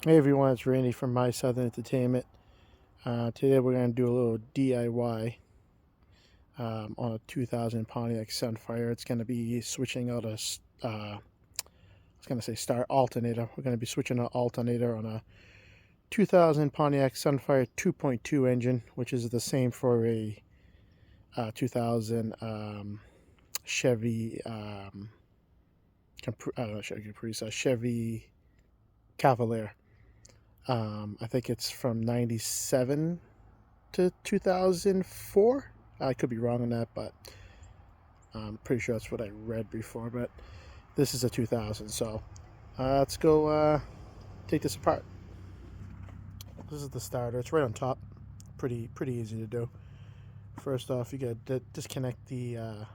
Hey everyone, it's Randy from My Southern Entertainment. Today we're going to do a little DIY on a 2000 Pontiac Sunfire. It's going to be switching out I was going to say start alternator. We're going to be switching an alternator on a 2000 Pontiac Sunfire 2.2 engine, which is the same for a 2000 Chevy, Chevy Caprice, Chevy Cavalier. I think it's from 97 to 2004. I could be wrong on that, but I'm pretty sure that's what I read before. But this is a 2000, so let's go take this apart. This is the starter. It's right on top. Pretty easy to do. First off, you got to disconnect the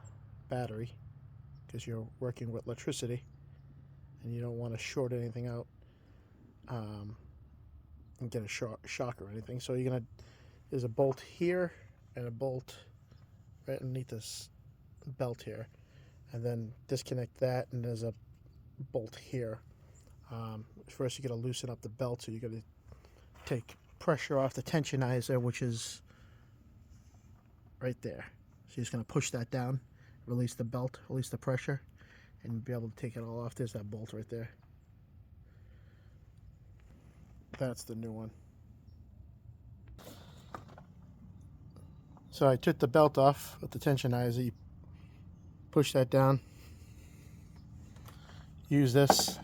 battery because you're working with electricity, and you don't want to short anything out and get a shock or anything. So there's a bolt here and a bolt right underneath this belt here, and then disconnect that, and there's a bolt here. First you got to loosen up the belt, so you got to take pressure off the tensionizer, which is right there. So you're just going to push that down, release the belt, release the pressure, and be able to take it all off. There's that bolt right there. That's the new one. So I took the belt off with the tensionizer. You push that down. Use this.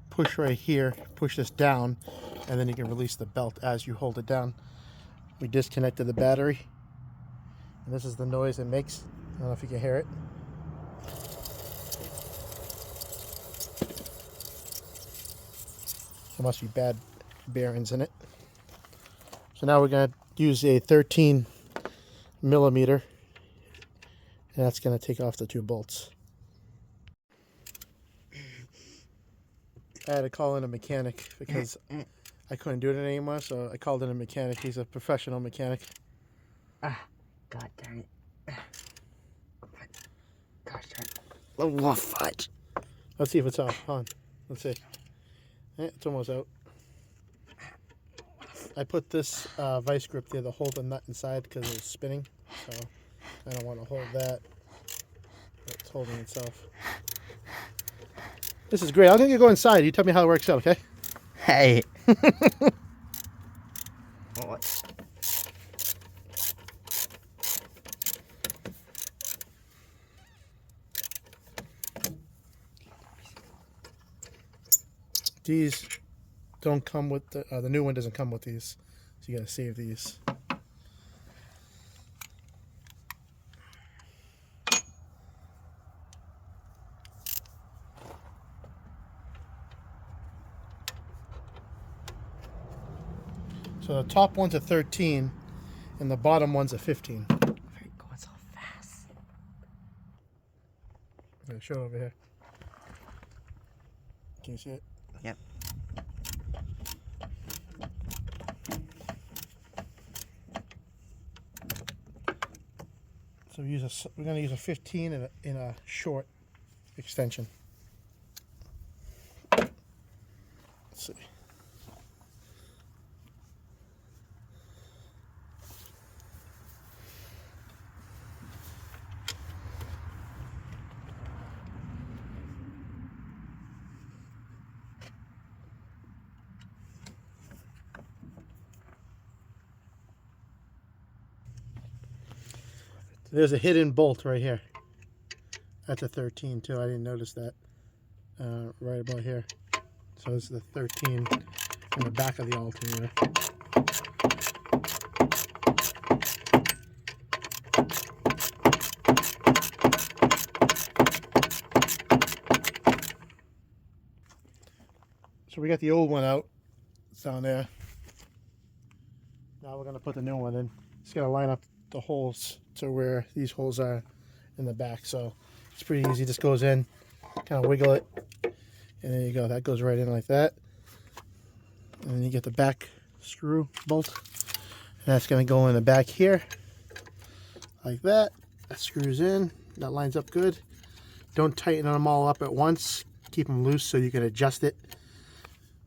Push right here. Push this down, and then you can release the belt as you hold it down. We disconnected the battery, and this is the noise it makes. I don't know if you can hear it. There must be bad bearings in it. So now we're going to use a 13 millimeter, and that's going to take off the two bolts. I had to call in a mechanic because I couldn't do it anymore, so I called in a mechanic. He's a professional mechanic. God darn it. Gosh darn it. Oh, fudge. Let's see if it's off. Hold on. Let's see. It's almost out. I put this vice grip there to hold the nut inside because it's spinning, so I don't want to hold that. It's holding itself. This is great. I'm going to go inside. You tell me how it works out, okay? Hey. What? These don't come with the new one doesn't come with these, so you got to save these. So the top one's a 13, and the bottom one's a 15. Why are you going so fast? I'm going to show it over here. Can you see it? Yep. So we're going to use a 15 in a short extension. Let's see. There's a hidden bolt right here. That's a 13 too. I didn't notice that. Right about here. So this is the 13 in the back of the alternator. So we got the old one out. It's down there. Now we're going to put the new one in. Just got to line up the holes to where these holes are in the back. So it's pretty easy. Just goes in, kind of wiggle it, and there you go. That goes right in like that. And then you get the back screw bolt. And that's going to go in the back here like that. That screws in. That lines up good. Don't tighten them all up at once. Keep them loose so you can adjust it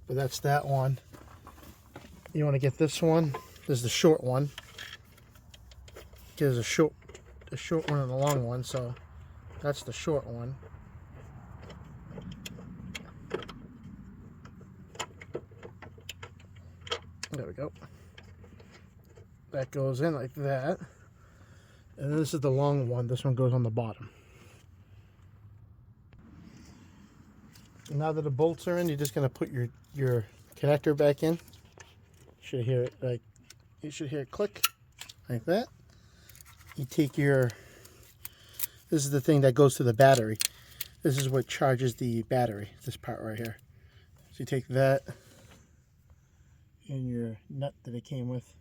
But that's that one. You want to get this one. This is the short one. There's a short one and a long one, so that's the short one. There we go. That goes in like that. And then this is the long one. This one goes on the bottom. And now that the bolts are in, you're just going to put your connector back in. You should hear it click like that. You take this is the thing that goes to the battery. This is what charges the battery, this part right here. So you take that and your nut that it came with.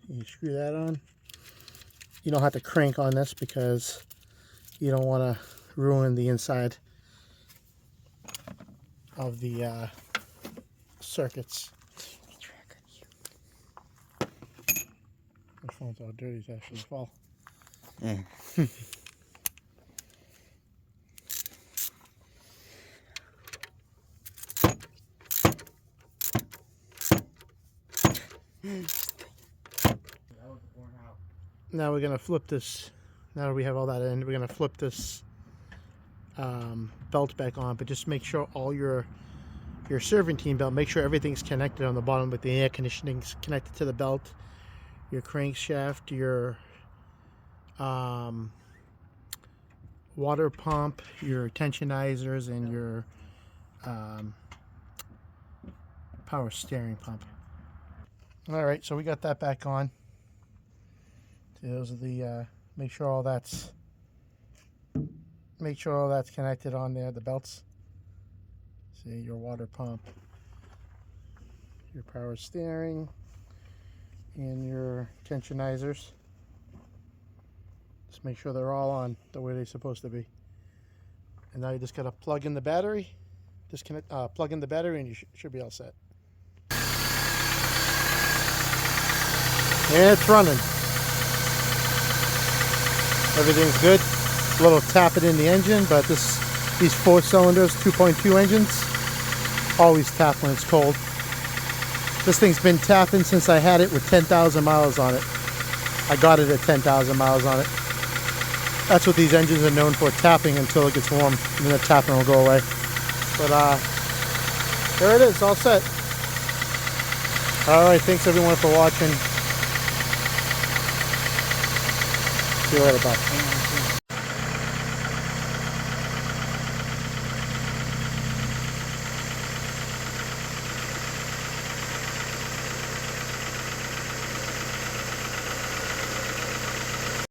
You screw that on. You don't have to crank on this because you don't want to ruin the inside of the circuits. My phone's all dirty, it's actually fall. Yeah. Now we're going to flip this. Now that we have all that in, we're going to flip this belt back on, but just make sure all your serpentine belt, make sure everything's connected on the bottom, with the air conditioning's connected to the belt, your crankshaft, your water pump, your tensionizers, and your power steering pump. All right, so we got that back on. See, those are the make sure all that's connected on there, the belts. See, your water pump, your power steering, and your tensionizers. Just make sure they're all on the way they're supposed to be. And now you just gotta plug in the battery, plug in the battery, and you should be all set. And it's running. Everything's good. A little tapping in the engine, but these 4 cylinders, 2.2 engines, always tap when it's cold. This thing's been tapping since I had it with 10,000 miles on it. I got it at 10,000 miles on it. That's what these engines are known for, tapping until it gets warm, and then the tapping will go away. But there it is, all set. Alright, thanks everyone for watching. See you later, bye.